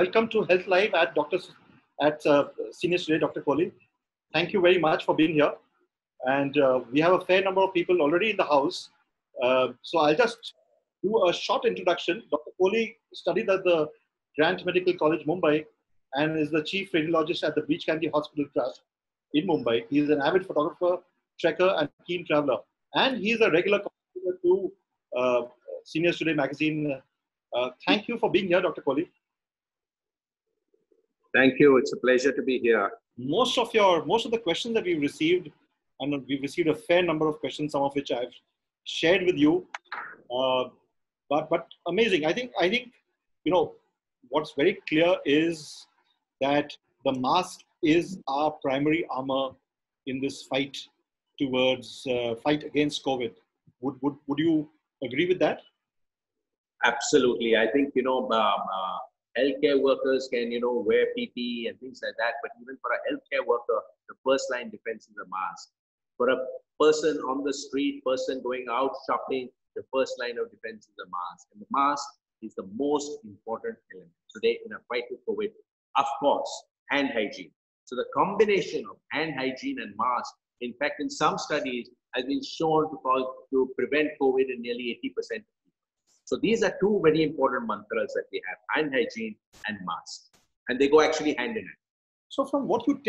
welcome to Health Live at Senior Today, Dr. Kohli. Thank you very much for being here. And we have a fair number of people already in the house. So I'll just do a short introduction. Dr. Kohli studied at the Grant Medical College, Mumbai, and is the Chief Radiologist at the Beach Candy Hospital Trust in Mumbai. He is an avid photographer, trekker, and keen traveler. And he is a regular contributor to Senior Today magazine. Thank you for being here, Dr. Kohli. Thank you. It's a pleasure to be here. Most of the questions that we've received, and we've received a fair number of questions, some of which I've shared with you. But amazing. I think what's very clear is that the mask is our primary armor in this fight against COVID. Would you agree with that? Absolutely. I think healthcare workers can wear PPE and things like that, but even for a healthcare worker, the first line defense is a mask. For a person on the street, person going out shopping, the first line of defense is a mask. And the mask is the most important element today in a fight with COVID. Of course, hand hygiene. So the combination of hand hygiene and mask, in fact, in some studies, has been shown to prevent COVID in nearly 80% of people. So these are two very important mantras that we have: hand hygiene and mask, and they go actually hand in hand. So from what you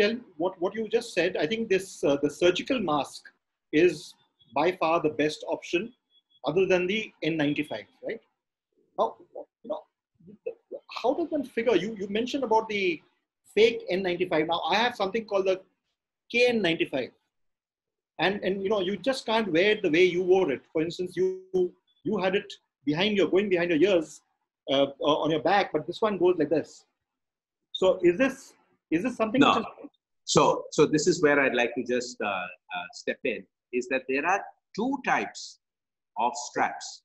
just said, I think this the surgical mask is by far the best option, other than the N95, right? How does one figure? You mentioned about the fake N95. Now I have something called the KN95, and you just can't wear it the way you wore it. For instance, you had it going behind your ears on your back, but this one goes like this. So is this something? No. So this is where I'd like to just step in, is that there are two types of straps.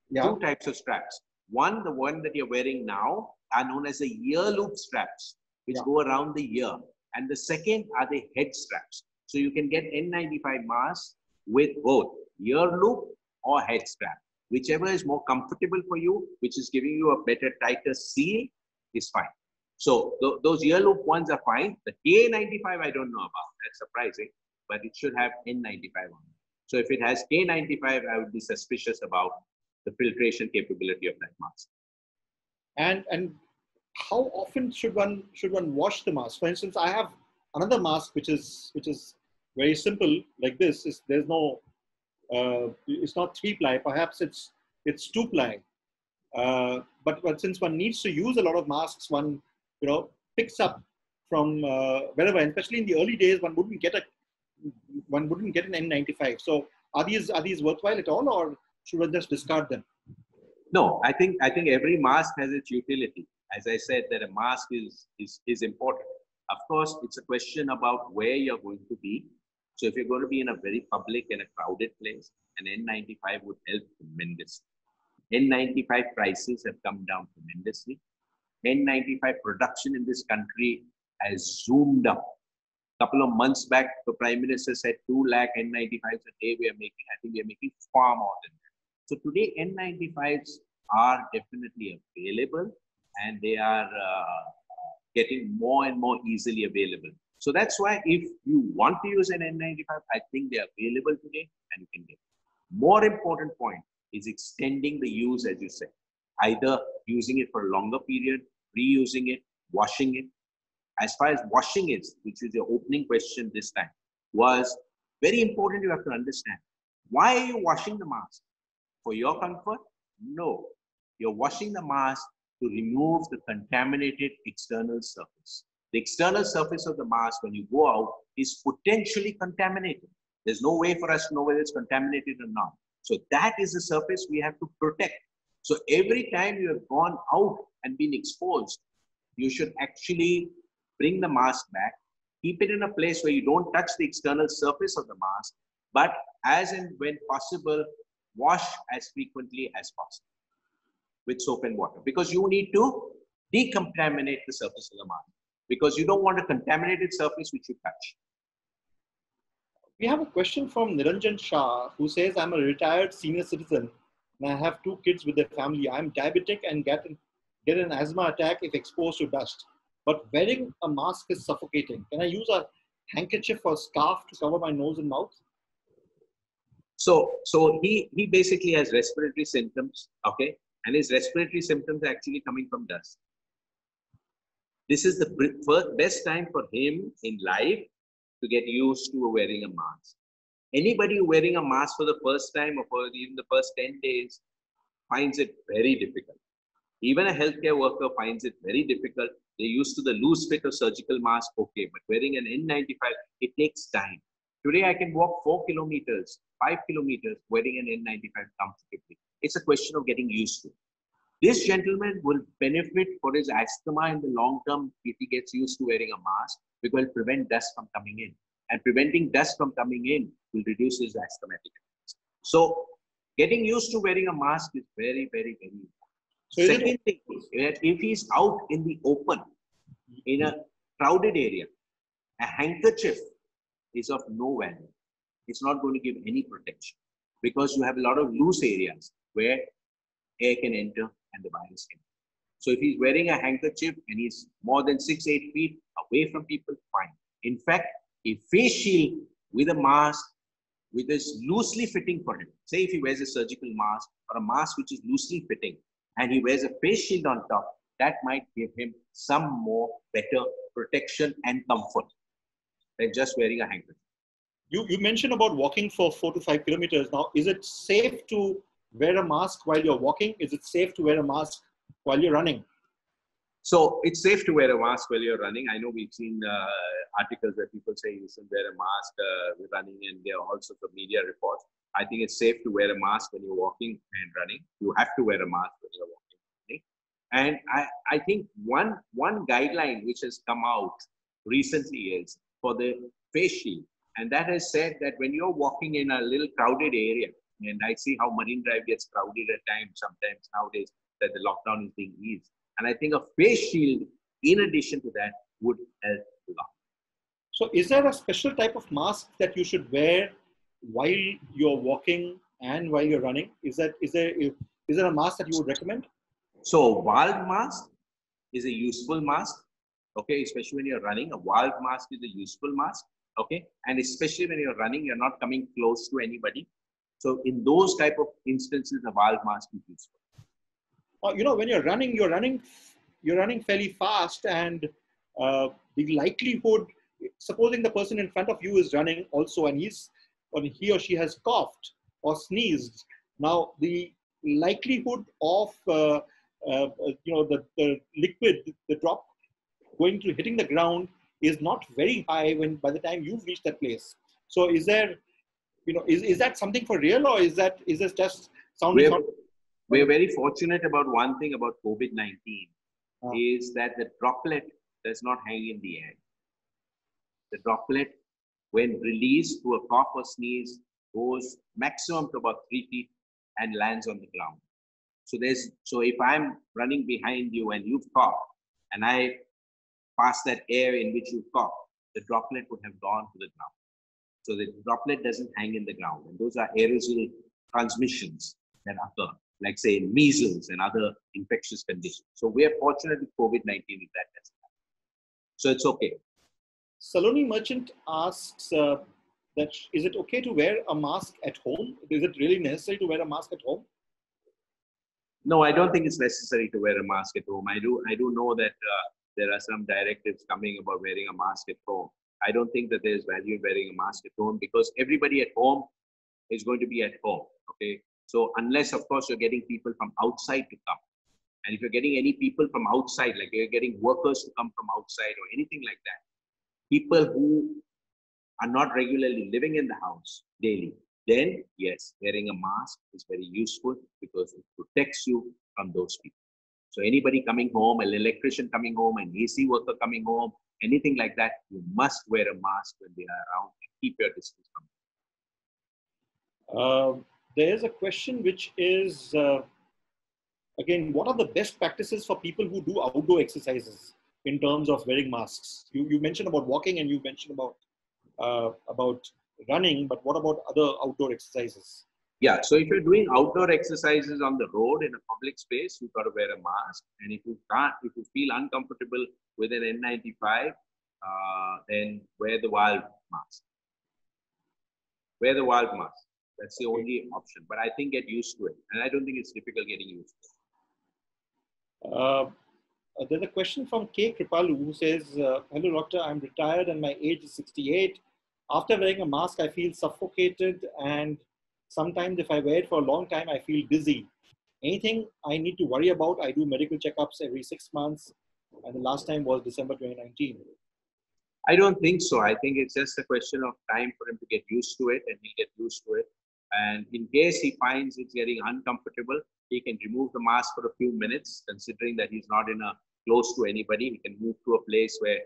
Yeah. Two types of straps. One, the one that you're wearing now, are known as the ear loop straps, which go around the ear. And the second are the head straps. So you can get N95 masks with both ear loop or head strap. Whichever is more comfortable for you, which is giving you a better, tighter seal, is fine. So those ear loop ones are fine. The K95 I don't know about. That's surprising, but it should have N95 on it. So if it has K95, I would be suspicious about the filtration capability of that mask. And how often should one wash the mask? For instance, I have another mask which is very simple, like this. There's no it's not 3-ply. Perhaps it's 2-ply. But since one needs to use a lot of masks, one picks up from wherever. And especially in the early days, one wouldn't get an N95. So are these worthwhile at all, or should one just discard them? No, I think every mask has its utility. As I said, that a mask is important. Of course, it's a question about where you're going to be. So if you're going to be in a very public and a crowded place, an N95 would help tremendously. N95 prices have come down tremendously. N95 production in this country has zoomed up. A couple of months back, the Prime Minister said 2 lakh N95s a day we are making. I think we are making far more than that. So today, N95s are definitely available, and they are getting more and more easily available. So that's why if you want to use an N95, I think they're available today and you can get it. More important point is extending the use, as you said, either using it for a longer period, reusing it, washing it. As far as washing is, which is your opening question this time, was very important. You have to understand, why are you washing the mask? For your comfort? No. You're washing the mask to remove the contaminated external surface. The external surface of the mask, when you go out, is potentially contaminated. There's no way for us to know whether it's contaminated or not. So that is the surface we have to protect. So every time you have gone out and been exposed, you should actually bring the mask back, keep it in a place where you don't touch the external surface of the mask, but as and when possible, wash as frequently as possible with soap and water, because you need to decontaminate the surface of the mask, because you don't want a contaminated surface which you touch. We have a question from Niranjan Shah, who says, I'm a retired senior citizen and I have 2 kids with their family. I'm diabetic and get an asthma attack if exposed to dust. But wearing a mask is suffocating. Can I use a handkerchief or scarf to cover my nose and mouth? So he basically has respiratory symptoms, okay? And his respiratory symptoms are actually coming from dust. This is the best time for him in life to get used to wearing a mask. Anybody wearing a mask for the first time or for even the first 10 days finds it very difficult. Even a healthcare worker finds it very difficult. They're used to the loose fit of surgical mask, okay, but wearing an N95, it takes time. Today, I can walk 4 kilometers, 5 kilometers, wearing an N95 comfortably. It's a question of getting used to it. This gentleman will benefit for his asthma in the long term if he gets used to wearing a mask, because it will prevent dust from coming in. And preventing dust from coming in will reduce his asthmatic effects. So, getting used to wearing a mask is very, very, very important. So second thing is that if he's out in the open, in a crowded area, a handkerchief is of no value. It's not going to give any protection because you have a lot of loose areas where air can enter and the virus can enter. So if he's wearing a handkerchief and he's more than 6-8 feet away from people, fine. In fact, a face shield with a mask which is loosely fitting for him. Say if he wears a surgical mask or a mask which is loosely fitting and he wears a face shield on top, that might give him some more better protection and comfort than just wearing a handkerchief. You mentioned about walking for 4 to 5 kilometers. Now, is it safe to wear a mask while you're walking? Is it safe to wear a mask while you're running? So it's safe to wear a mask while you're running. I know we've seen articles where people say you should wear a mask with running, and there are also the media reports. I think it's safe to wear a mask when you're walking and running. You have to wear a mask when you're walking and running. And I think one guideline which has come out recently is for the face shield. And that has said that when you're walking in a little crowded area, and I see how Marine Drive gets crowded at times, sometimes nowadays that the lockdown is being eased. And I think a face shield, in addition to that, would help a lot. So is there a special type of mask that you should wear while you're walking and while you're running? Is there a mask that you would recommend? So valve mask is a useful mask, okay, especially when you're running. A valve mask is a useful mask, okay, and especially when you're running, you're not coming close to anybody. So in those type of instances, a valve mask is useful. When you're running fairly fast, and the likelihood, supposing the person in front of you is running also, and he or she has coughed or sneezed. Now the likelihood of the liquid, the drop going to hitting the ground is not very high by the time you've reached that place. So is there, is that something for real, or is this just sounding? We're very fortunate about one thing about COVID-19 is that the droplet does not hang in the air. The droplet, when released through a cough or sneeze, goes maximum to about 3 feet and lands on the ground. So if I'm running behind you and you've coughed and I pass that air in which you cough, the droplet would have gone to the ground. So the droplet doesn't hang in the ground. And those are aerosol transmissions that occur, like say measles and other infectious conditions. So we are fortunate with COVID-19 if that doesn't happen. So it's okay. Saloni Merchant asks that is it okay to wear a mask at home? Is it really necessary to wear a mask at home? No, I don't think it's necessary to wear a mask at home. I do know that there are some directives coming about wearing a mask at home. I don't think that there's value in wearing a mask at home because everybody at home is going to be at home. Okay. So unless, of course, you're getting people from outside to come. And if you're getting any people from outside, like you're getting workers to come from outside or anything like that, people who are not regularly living in the house daily, then yes, wearing a mask is very useful because it protects you from those people. So anybody coming home, an electrician coming home, an AC worker coming home, anything like that, you must wear a mask when they are around and keep your distance from them. There is a question which is, again, what are the best practices for people who do outdoor exercises in terms of wearing masks? You mentioned about walking and you mentioned about running, but what about other outdoor exercises? Yeah, so if you're doing outdoor exercises on the road in a public space, you've got to wear a mask. And if you can't, if you feel uncomfortable with an N95, then wear the valve mask. Wear the valve mask. That's the only option. But I think get used to it. And I don't think it's difficult getting used to it. There's a question from K. Kripalu who says, hello doctor, I'm retired and my age is 68. After wearing a mask, I feel suffocated, and sometimes if I wear it for a long time, I feel dizzy. Anything I need to worry about? I do medical checkups every 6 months, and the last time was December 2019. I don't think so. I think it's just a question of time for him to get used to it, and he'll get used to it. And in case he finds it's getting uncomfortable, he can remove the mask for a few minutes, considering that he's not close to anybody. He can move to a place where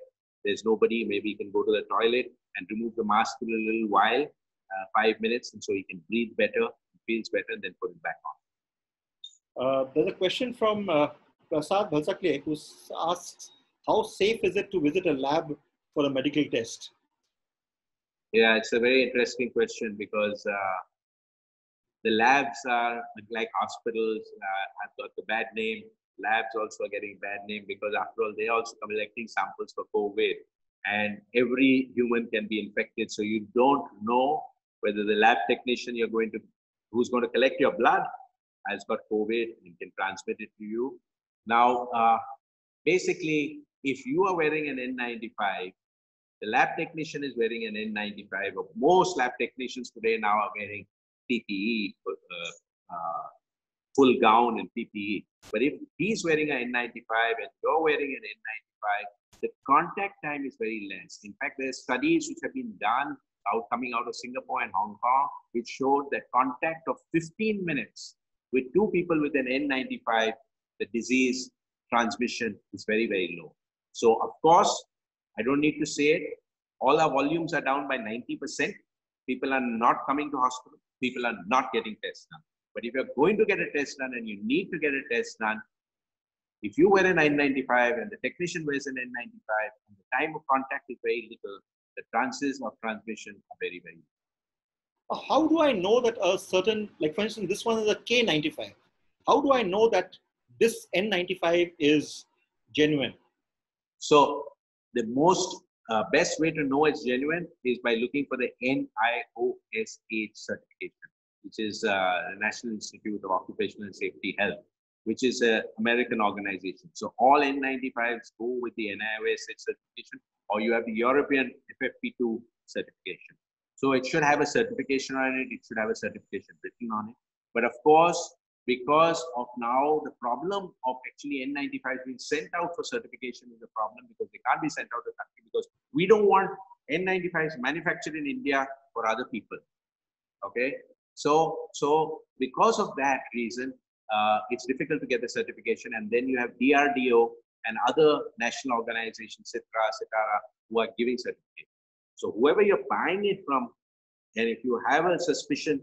there's nobody. Maybe he can go to the toilet and remove the mask for a little while, 5 minutes, and so he can breathe better, feels better, and then put it back on. There's a question from Prasad Bhalsakle who asks, how safe is it to visit a lab for a medical test? Yeah, it's a very interesting question because the labs are like hospitals, have got the bad name. Labs also are getting bad name because after all, they're also collecting samples for COVID. And every human can be infected. So you don't know whether the lab technician who's going to collect your blood has got COVID and can transmit it to you. Now, basically, if you are wearing an N95, the lab technician is wearing an N95. Most lab technicians today now are wearing PPE, full gown and PPE. But if he's wearing an N95 and you're wearing an N95, the contact time is very less. In fact, there are studies which have been done coming out of Singapore and Hong Kong, which showed that contact of 15 minutes with two people with an N95, the disease transmission is very, very low. So, of course, I don't need to say it. All our volumes are down by 90%. People are not coming to hospital. People are not getting tests done. But if you're going to get a test done and you need to get a test done, if you wear an N95 and the technician wears an N95 and the time of contact is very little, the chances of transmission are very, very low. How do I know that a certain, like for instance, this one is a K95. How do I know that this N95 is genuine? So the most best way to know it's genuine is by looking for the NIOSH certification, which is the National Institute of Occupational Safety Health, which is an American organization. So all N95s go with the NIOSH certification, or you have the European FFP2 certification. So it should have a certification on it. It should have a certification written on it. But of course, because of now the problem of actually N95 being sent out for certification is a problem because they can't be sent out of the country because we don't want N95s manufactured in India for other people. Okay. So because of that reason, it's difficult to get the certification. And then you have DRDO and other national organizations, CITRA, who are giving certification. So whoever you're buying it from, and if you have a suspicion,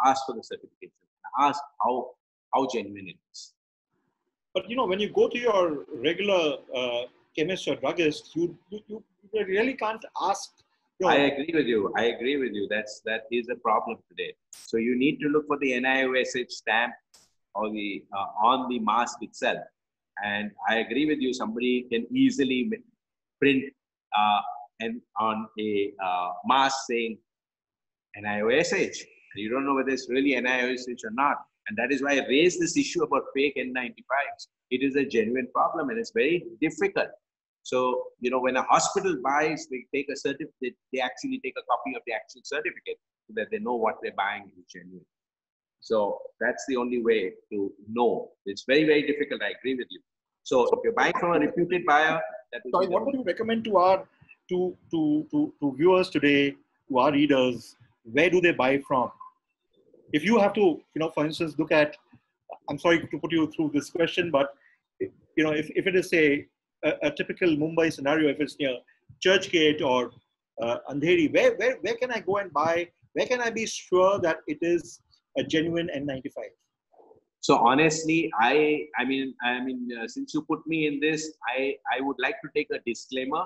ask for the certification. Ask how genuine it is. But you know, when you go to your regular chemist or druggist, you really can't ask. I agree with you. I agree with you. That is a problem today. So you need to look for the NIOSH stamp or the on the mask itself. And I agree with you. Somebody can easily print and on a mask saying NIOSH. You don't know whether it's really NIOSH or not. And that is why I raised this issue about fake N95s. It is a genuine problem and it's very difficult. So, you know, when a hospital buys, they take a certificate, they actually take a copy of the actual certificate so that they know what they're buying is genuine. So that's the only way to know. It's very, very difficult. I agree with you. So if you're buying from a reputed buyer, what would you recommend to our to viewers today, to our readers? Where do they buy from? If you have to, you know, for instance, look at, I'm sorry to put you through this question, but, you know, if it is a typical Mumbai scenario, if it's near Churchgate or Andheri, where can I go and buy? Where can I be sure that it is a genuine N95? So honestly, I mean, since you put me in this, I would like to take a disclaimer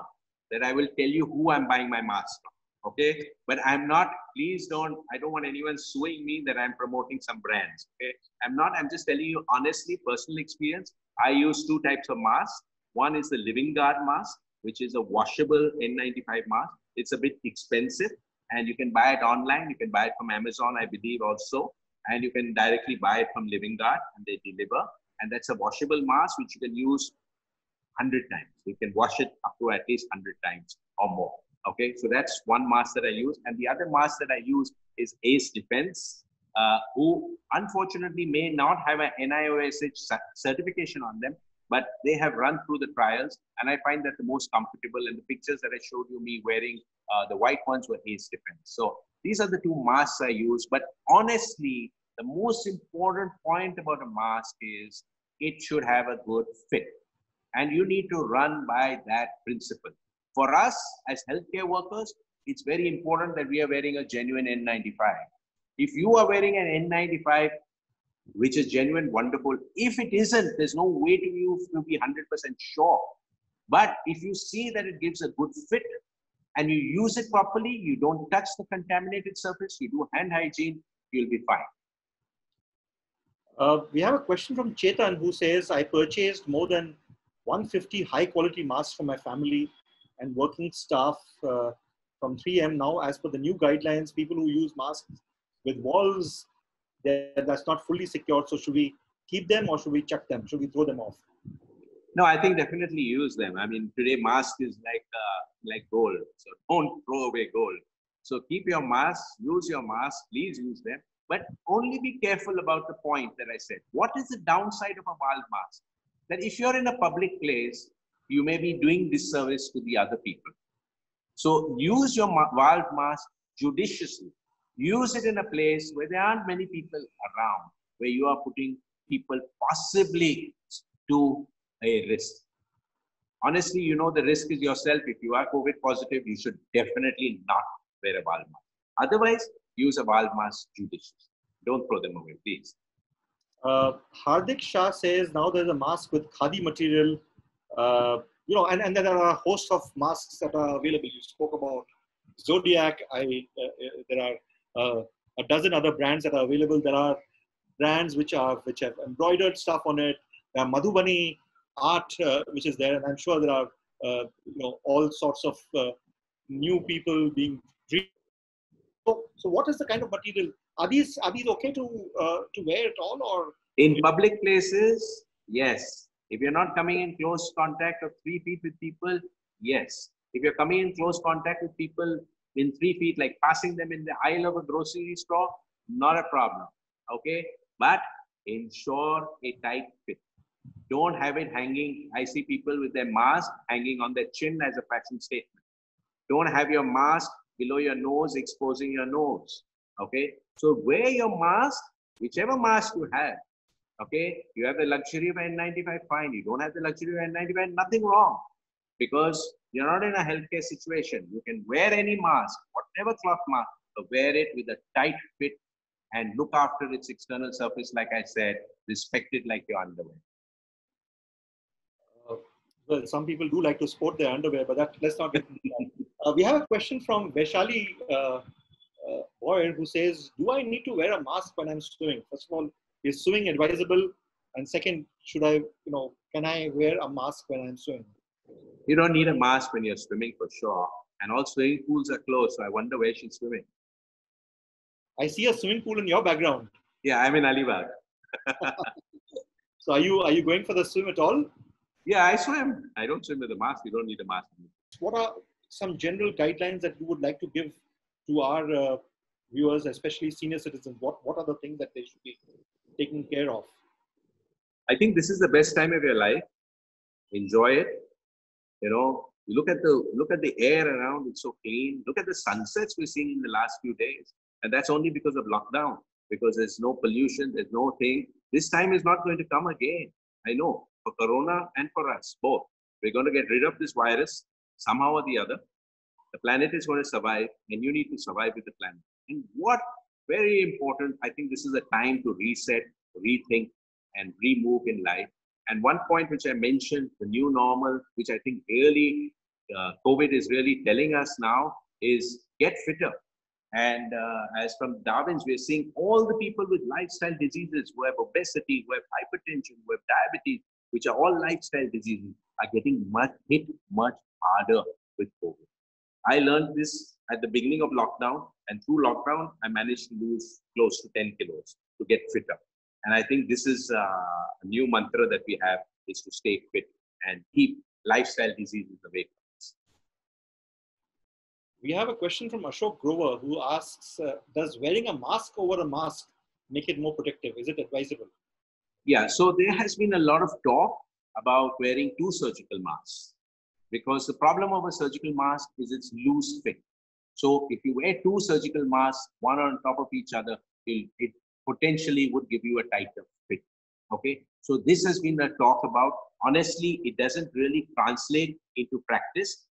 that I will tell you who I'm buying my mask from. Okay, but I'm not, please don't, I don't want anyone suing me that I'm promoting some brands. Okay, I'm not, I'm just telling you honestly, personal experience. I use two types of masks. One is the Living Guard mask, which is a washable N95 mask. It's a bit expensive and you can buy it online. You can buy it from Amazon, I believe also. And you can directly buy it from Living Guard and they deliver. And that's a washable mask, which you can use 100 times. You can wash it up to at least 100 times or more. Okay, so that's one mask that I use. And the other mask that I use is Ace Defense, who unfortunately may not have an NIOSH certification on them, but they have run through the trials. And I find that the most comfortable, and the pictures that I showed you me wearing, the white ones were Ace Defense. So these are the two masks I use. But honestly, the most important point about a mask is it should have a good fit. And you need to run by that principle. For us as healthcare workers, it's very important that we are wearing a genuine N95. If you are wearing an N95, which is genuine, wonderful. If it isn't, there's no way to you to be 100% sure. But if you see that it gives a good fit and you use it properly, you don't touch the contaminated surface, you do hand hygiene, you'll be fine. We have a question from Chetan who says, I purchased more than 150 high quality masks for my family and working staff from 3M. Now, as per the new guidelines, people who use masks with walls, that's not fully secured. So should we keep them or should we chuck them? Should we throw them off? No, I think definitely use them. I mean, today mask is like gold. So don't throw away gold. So keep your masks, use your masks, please use them. But only be careful about the point that I said. What is the downside of a valve mask? That if you're in a public place, you may be doing disservice to the other people. So use your valve mask judiciously. Use it in a place where there aren't many people around, where you are putting people possibly to a risk. Honestly, you know the risk is yourself. If you are COVID positive, you should definitely not wear a valve mask. Otherwise, use a valve mask judiciously. Don't throw them away, please. Hardik Shah says now there's a mask with khadi material, and then there are a host of masks that are available. You spoke about Zodiac. There are a dozen other brands that are available. There are brands which have embroidered stuff on it. There are Madhubani art which is there, and I'm sure there are all sorts of new people being treated. So what is the kind of material? Are these okay to wear at all, or in public places? Yes. If you're not coming in close contact of 3 feet with people, yes. If you're coming in close contact with people in 3 feet, like passing them in the aisle of a grocery store, not a problem. Okay, but ensure a tight fit. Don't have it hanging. I see people with their mask hanging on their chin as a fashion statement. Don't have your mask below your nose, exposing your nose. Okay, so wear your mask, whichever mask you have. Okay, you have the luxury of N95, fine. You don't have the luxury of N95, nothing wrong. Because you're not in a healthcare situation. You can wear any mask, whatever cloth mask, but wear it with a tight fit and look after its external surface, like I said, respect it like your underwear. Well, some people do like to sport their underwear, but let's not get into that. We have a question from Vaishali Boyd who says, do I need to wear a mask when I'm swimming? First of all, is swimming advisable? And second, can I wear a mask when I'm swimming? You don't need a mask when you're swimming for sure. And all swimming pools are closed, so I wonder where she's swimming. I see a swimming pool in your background. Yeah, I'm in Alibag. So are you going for the swim at all? Yeah, I swim. I don't swim with a mask. You don't need a mask. What are some general guidelines that you would like to give to our viewers, especially senior citizens? What are the things that they should be taking care of? I think this is the best time of your life. Enjoy it. You look at the air around. It's so clean. Look at the sunsets we're seeing in the last few days, and that's only because of lockdown. Because there's no pollution. There's no thing. This time is not going to come again. I know, for Corona and for us both. We're going to get rid of this virus somehow or the other. The planet is going to survive, and you need to survive with the planet. And what very important, I think this is a time to reset, rethink, and remove in life. And one point which I mentioned, the new normal, which I think really COVID is really telling us now, is get fitter. And as from Darwin's, we're seeing all the people with lifestyle diseases who have obesity, who have hypertension, who have diabetes, which are all lifestyle diseases, are getting hit much harder with COVID. I learned this at the beginning of lockdown, and through lockdown, I managed to lose close to 10 kilos to get fitter. And I think this is a new mantra that we have, is to stay fit and keep lifestyle diseases away from us. We have a question from Ashok Grover who asks, does wearing a mask over a mask make it more protective? Is it advisable? Yeah, so there has been a lot of talk about wearing two surgical masks, because the problem of a surgical mask is its loose fit. So if you wear two surgical masks, one on top of each other, it potentially would give you a tighter fit. Okay, so this has been a talk about. Honestly, it doesn't really translate into practice.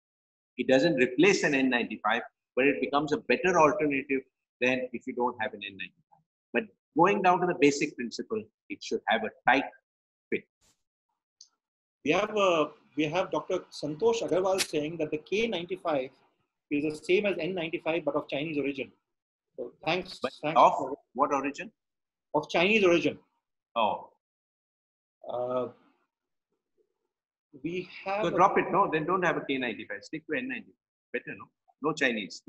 It doesn't replace an N95, but it becomes a better alternative than if you don't have an N95. But going down to the basic principle, it should have a tight fit. We have Dr. Santosh Agarwal saying that the K95 is the same as N95 but of Chinese origin. So thanks. Of what origin? Of Chinese origin. Oh. We have. So drop it. No, then don't have a K95. Stick to N95. Better, no? No Chinese.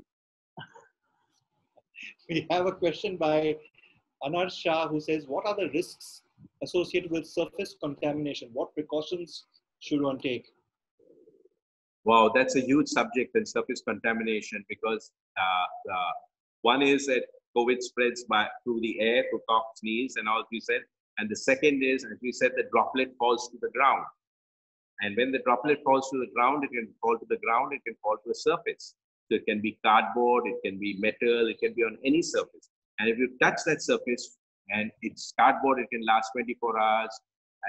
We have a question by Anar Shah who says, what are the risks associated with surface contamination? What precautions should one take? Wow, that's a huge subject, in surface contamination, because one is that COVID spreads through the air, through cough, sneeze, and all you said. And the second is, as we said, the droplet falls to the ground. And when the droplet falls to the ground, it can fall to the ground, it can fall to a surface. So it can be cardboard, it can be metal, it can be on any surface. And if you touch that surface and it's cardboard, it can last 24 hours.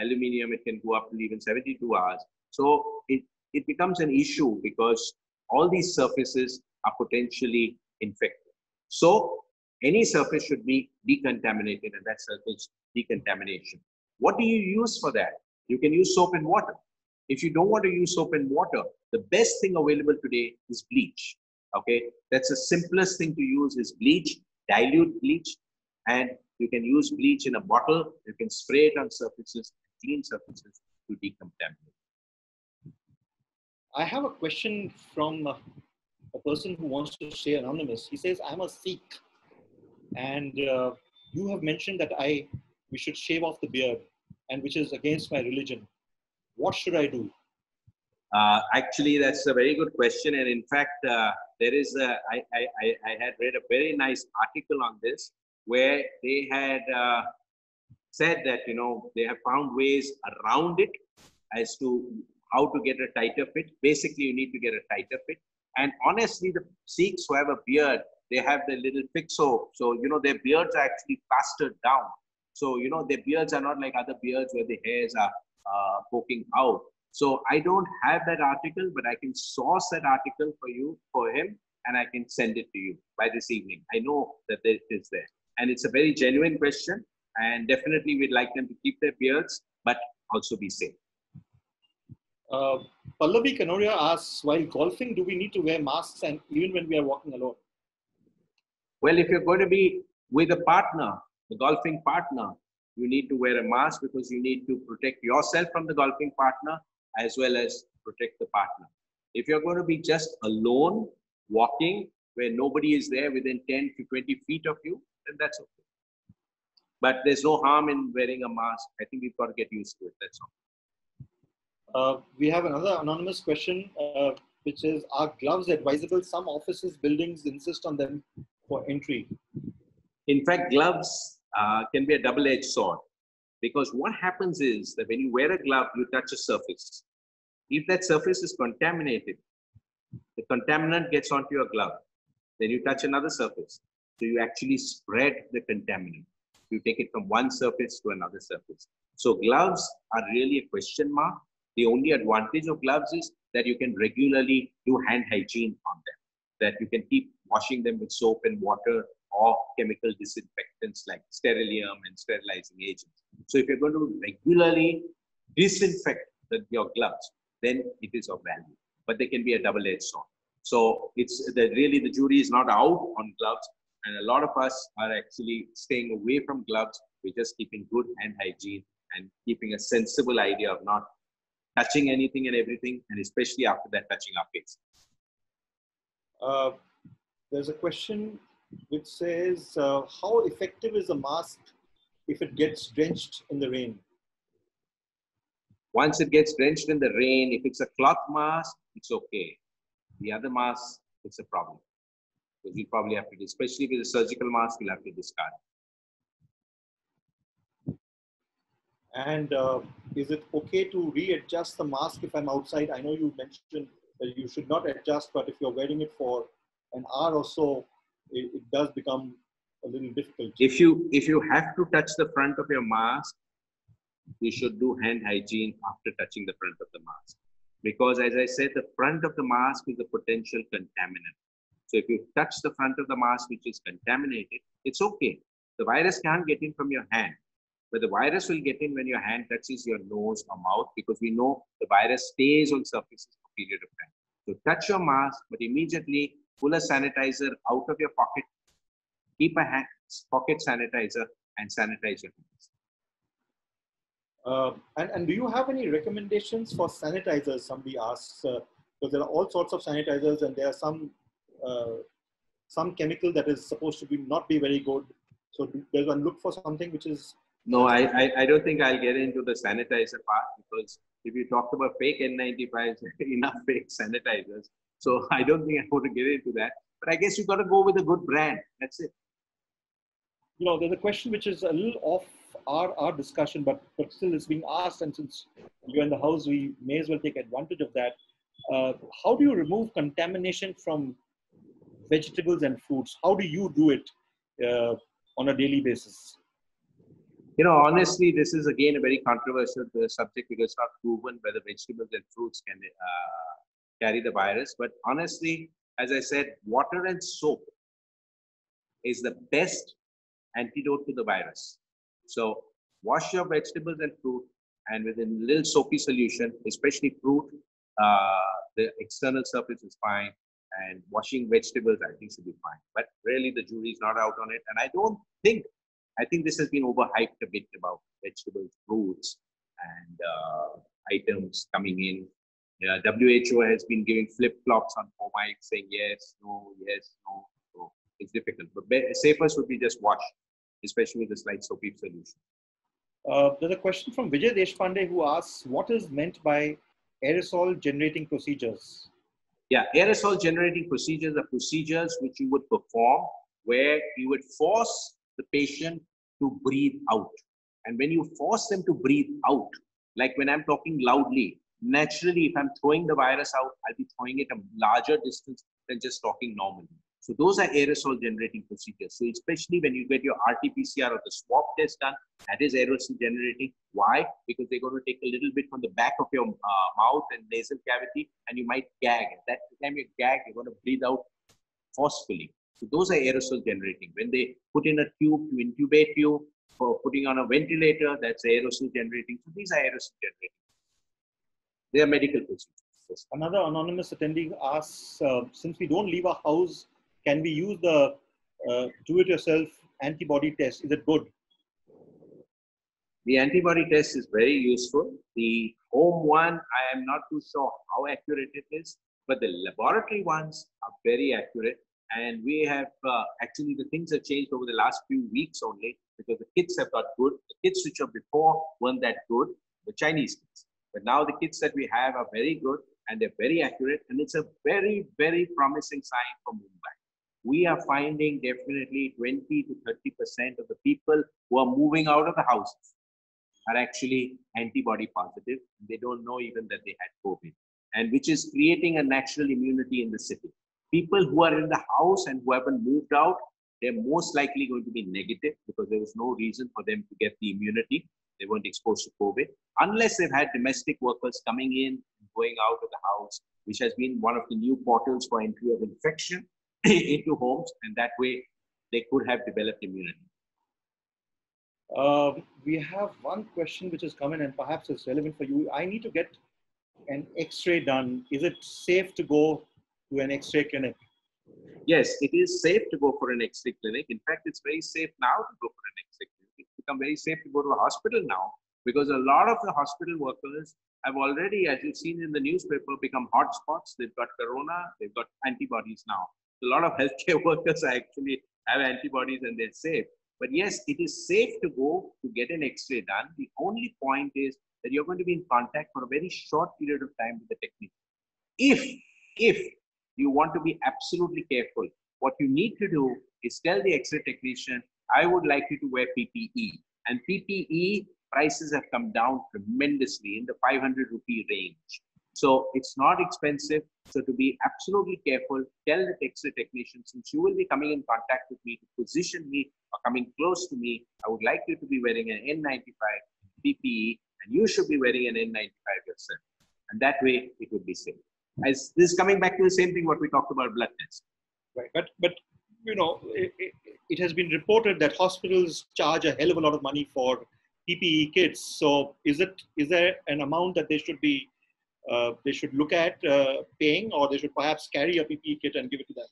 Aluminium, it can go up to even 72 hours. So it becomes an issue because all these surfaces are potentially infected. So any surface should be decontaminated, and that's surface decontamination. What do you use for that? You can use soap and water. If you don't want to use soap and water, the best thing available today is bleach. Okay, that's the simplest thing to use is bleach, dilute bleach, and you can use bleach in a bottle. You can spray it on surfaces, clean surfaces to decontaminate. I have a question from a person who wants to stay anonymous. He says, I'm a Sikh, and you have mentioned that we should shave off the beard, and which is against my religion. What should I do? Actually, that's a very good question. And in fact, there is I had read a very nice article on this where they had said that, they have found ways around it as to how to get a tighter fit. Basically, you need to get a tighter fit. And honestly, the Sikhs who have a beard, they have the little fixo. So, their beards are actually plastered down. So, their beards are not like other beards where the hairs are poking out. So I don't have that article, but I can source that article for him, and I can send it to you by this evening. I know that it is there. And it's a very genuine question. And definitely we'd like them to keep their beards, but also be safe. Pallavi Kanoria asks, while golfing, do we need to wear masks, and even when we are walking alone? Well, if you're going to be with a partner, the golfing partner, you need to wear a mask because you need to protect yourself from the golfing partner as well as protect the partner. If you're going to be just alone, walking, where nobody is there within 10 to 20 feet of you, then that's okay. But there's no harm in wearing a mask. I think we've got to get used to it, that's all. We have another anonymous question, which is, are gloves advisable? Some offices, buildings insist on them for entry. In fact, gloves can be a double-edged sword, because what happens is that when you wear a glove, you touch a surface. If that surface is contaminated, the contaminant gets onto your glove. Then you touch another surface. So you actually spread the contaminant. You take it from one surface to another surface. So gloves are really a question mark. The only advantage of gloves is that you can regularly do hand hygiene on them, that you can keep washing them with soap and water or chemical disinfectants like sterilium and sterilizing agents. So if you're going to regularly disinfect your gloves, then it is of value. But they can be a double-edged sword. So it's that really the jury is not out on gloves, and a lot of us are actually staying away from gloves. We're just keeping good hand hygiene and keeping a sensible idea of not touching anything and everything, and especially after that, touching our face. There's a question which says, how effective is a mask if it gets drenched in the rain? Once it gets drenched in the rain, if it's a cloth mask, it's okay. The other mask, it's a problem. Because you probably have to, especially with a surgical mask, you'll have to discard. And is it okay to readjust the mask if I'm outside? I know you mentioned that you should not adjust, but if you're wearing it for an hour or so, it does become a little difficult. If you have to touch the front of your mask, you should do hand hygiene after touching the front of the mask. Because as I said, the front of the mask is a potential contaminant. So if you touch the front of the mask, which is contaminated, it's okay. The virus can't get in from your hand, but the virus will get in when your hand touches your nose or mouth, because we know the virus stays on surfaces for a period of time. So touch your mask, but immediately pull a sanitizer out of your pocket, keep a pocket sanitizer, and sanitize your hands. And do you have any recommendations for sanitizers? Somebody asks, because there are all sorts of sanitizers, and there are some chemical that is supposed to not be very good. So does one look for something which is? No, I don't think I'll get into the sanitizer part, because if you talked about fake N95s, enough fake sanitizers. So I don't think I want to get into that. But I guess you've got to go with a good brand. That's it. You know, there's a question which is a little off our discussion, but still is being asked, and since you're in the house, we may as well take advantage of that. How do you remove contamination from vegetables and fruits? How do you do it on a daily basis? You know, honestly, this is again a very controversial subject, because it's not proven whether vegetables and fruits can carry the virus. But honestly, as I said, water and soap is the best antidote to the virus. So wash your vegetables and fruit, and with a little soapy solution, especially fruit, the external surface is fine, and washing vegetables, I think, should be fine. But really, the jury is not out on it. And I think this has been overhyped a bit about vegetables, fruits, and items coming in. WHO has been giving flip-flops on home mic, saying yes, no, yes, no. So it's difficult. But safest would be just wash, especially with a slight soapy solution. There's a question from Vijay Deshpande who asks, what is meant by aerosol generating procedures? Yeah, aerosol generating procedures are procedures which you would perform where you would force the patient to breathe out. And when you force them to breathe out, like when I'm talking loudly, naturally, if I'm throwing the virus out, I'll be throwing it a larger distance than just talking normally. So those are aerosol generating procedures. So especially when you get your RT-PCR or the swab test done, that is aerosol generating. Why? Because they're going to take a little bit from the back of your mouth and nasal cavity, and you might gag. At that time you gag, you're going to breathe out forcefully. So those are aerosol generating. When they put in a tube to intubate you, for putting on a ventilator, that's aerosol generating. So these are aerosol generating. They are medical procedures. Another anonymous attendee asks, since we don't leave our house, can we use the do-it-yourself antibody test? Is it good? The antibody test is very useful. The home one, I am not too sure how accurate it is, but the laboratory ones are very accurate. And we have actually, the things have changed over the last few weeks only, because the kits have got good. The kits which are before weren't that good, the Chinese kits. But now the kits that we have are very good, and they're very accurate. And it's a very, very promising sign for Mumbai. We are finding definitely 20 to 30% of the people who are moving out of the houses are actually antibody positive. They don't know even that they had COVID, and which is creating a natural immunity in the city. People who are in the house and who haven't moved out, they're most likely going to be negative, because there was no reason for them to get the immunity. They weren't exposed to COVID, unless they've had domestic workers coming in and going out of the house, which has been one of the new portals for entry of infection into homes, and that way they could have developed immunity. We have one question which has come in, and perhaps it's relevant for you. I need to get an X-ray done. Is it safe to go to an X-ray clinic? Yes, it is safe to go for an X-ray clinic. In fact, it's very safe now to go for an X-ray clinic. It's become very safe to go to a hospital now because a lot of the hospital workers have already, as you've seen in the newspaper, become hotspots. They've got corona, they've got antibodies now. So a lot of healthcare workers actually have antibodies and they're safe. But yes, it is safe to go to get an X-ray done. The only point is that you're going to be in contact for a very short period of time with the technician. If you want to be absolutely careful, what you need to do is tell the X-ray technician, I would like you to wear PPE. And PPE prices have come down tremendously in the 500 rupee range. So it's not expensive. So to be absolutely careful, tell the X-ray technician, since you will be coming in contact with me, to position me or coming close to me, I would like you to be wearing an N95 PPE, and you should be wearing an N95 yourself. And that way it would be safe. As this is coming back to the same thing what we talked about blood test. Right, but you know, it has been reported that hospitals charge a hell of a lot of money for PPE kits. So is there an amount that they should look at paying, or they should perhaps carry a PPE kit and give it to them?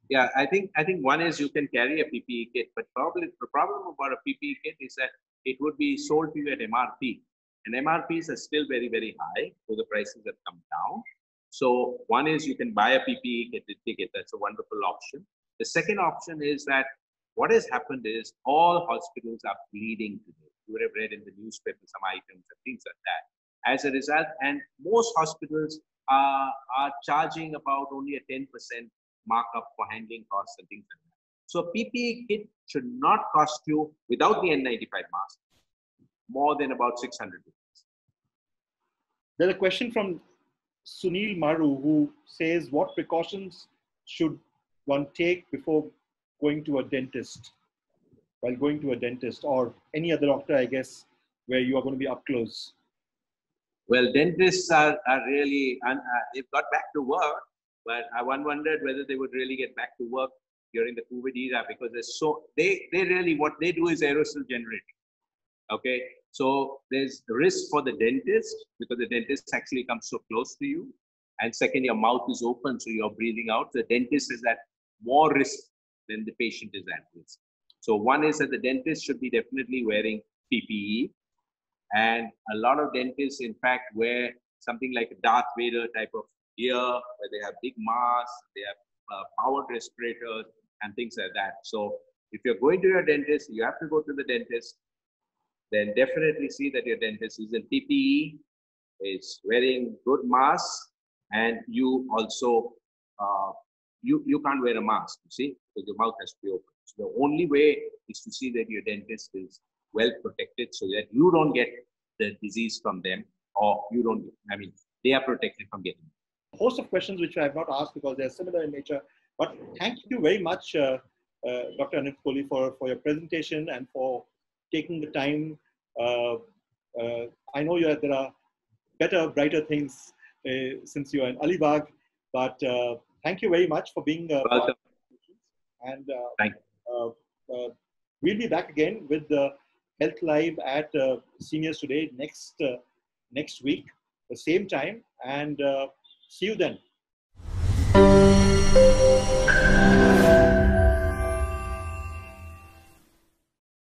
Yeah, I think one is you can carry a PPE kit, but probably the problem about a PPE kit is that it would be sold to you at MRP, and MRPs are still very, very high, so the prices have come down. So one is you can buy a PPE kit. That's a wonderful option. The second option is that what has happened is all hospitals are bleeding today. You would have read in the newspaper some items and things like that. As a result, and most hospitals are charging about only a 10% markup for handling costs and things like that. So PPE kit should not cost you, without the N95 mask, more than about 600 rupees. There's a question from Sunil Maru, who says, what precautions should one take before going to a dentist, while going to a dentist or any other doctor, I guess, where you are going to be up close? Well, dentists are really, they've got back to work, but I wondered whether they would really get back to work during the COVID era, because they really, what they do is aerosol generating. Okay, so there's risk for the dentist, because the dentist actually comes so close to you. And second, your mouth is open, so you're breathing out. The dentist is at more risk than the patient is at risk. So one is that the dentist should be definitely wearing PPE. And a lot of dentists, in fact, wear something like a Darth Vader type of gear, where they have big masks, they have powered respirators and things like that. So if you're going to your dentist, you have to go to the dentist, then definitely see that your dentist is in PPE, is wearing good masks, and you also, you can't wear a mask, you see, because your mouth has to be open. So the only way is to see that your dentist is well protected, so that you don't get the disease from them, or you don't, they are protected from getting it. A host of questions which I have not asked because they are similar in nature, but thank you very much, Dr. Anirudh Kohli, for your presentation and for taking the time. I know there are better, brighter things since you are in Alibag, but thank you very much for being welcome. And thank you. We'll be back again with the Health Live at Seniors Today next week, the same time, and see you then.